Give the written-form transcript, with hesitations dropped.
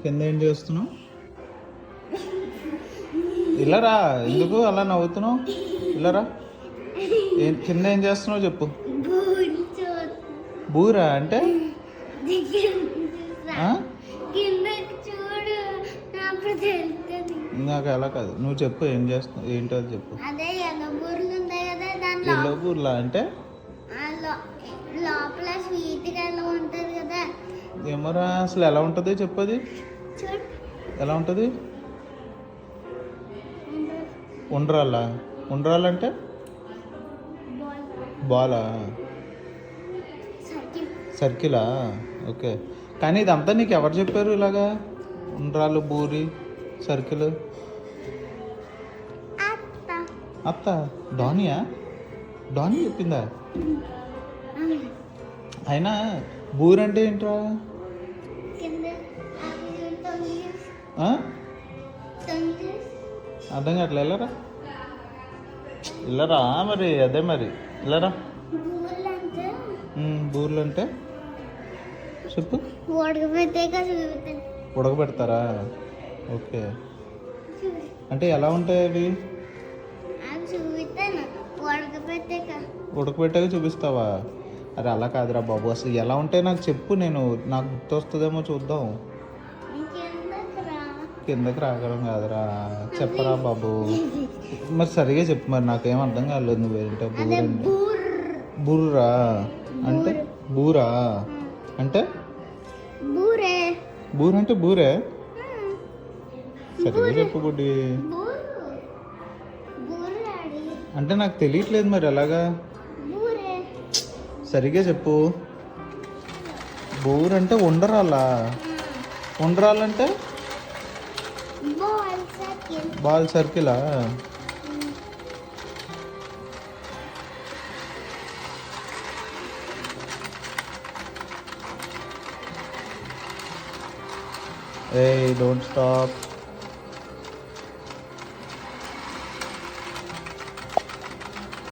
కింద ఏం చేస్తున్నావు? ఇల్లరా, ఎందుకు అలా నవ్వుతున్నావు? ఇల్లరా, కింద ఏం చేస్తున్నావు చెప్పు. బూరా అంటే నాకు ఎలా కాదు, నువ్వు చెప్పు ఏం చేస్తున్నావు, ఏంటో అది చెప్పు. ఎల్లో బూర్లా అంటే లోపల స్వీట్ ఉంటది కదా. ఏమరా అసలు ఎలా ఉంటుంది చెప్పది, ఎలా ఉంటుంది? ఉండ్రాలా? ఉండ్రాలంటే బాలా? సర్కిలా? ఓకే. కానీ ఇదంతా నీకు ఎవరు చెప్పారు ఇలాగా? ఉండ్రాలు, బూరి, సర్కిల్? అత్త ధోనియా? ధోని చెప్పిందా? అయినా బూరి అంటే ఏంట్రా? అర్థం కావట్లే. వెళ్ళరా, వెళ్ళరా మరి, అదే మరి వెళ్ళరా. బూర్లు అంటే చెప్పు. ఉడకబెడతారా? ఓకే. అంటే ఎలా ఉంటాయి అవి? ఉడకబెట్టాక చూపిస్తావా? అరే అలా కాదురా బాబు, అసలు ఎలా ఉంటాయి నాకు చెప్పు, నేను నాకు గుర్తు వస్తుందేమో చూద్దాం. కిందకి రాగలం కాదురా, చెప్పరా బాబు. మరి సరిగా చెప్పు, మరి నాకేం అర్థం కాలేదు. నువ్వేంటే బూరంటే బూర్రా అంటే బూరా అంటే బూర అంటే బూరే. సరిగా చెప్పు బుడ్డి. అంటే నాకు తెలియట్లేదు మరి ఎలాగా, సరిగా చెప్పు. బూర్ అంటే ఉండరాలా? ఉండరాలంటే బాల్ సర్కిలా? Hey, don't stop.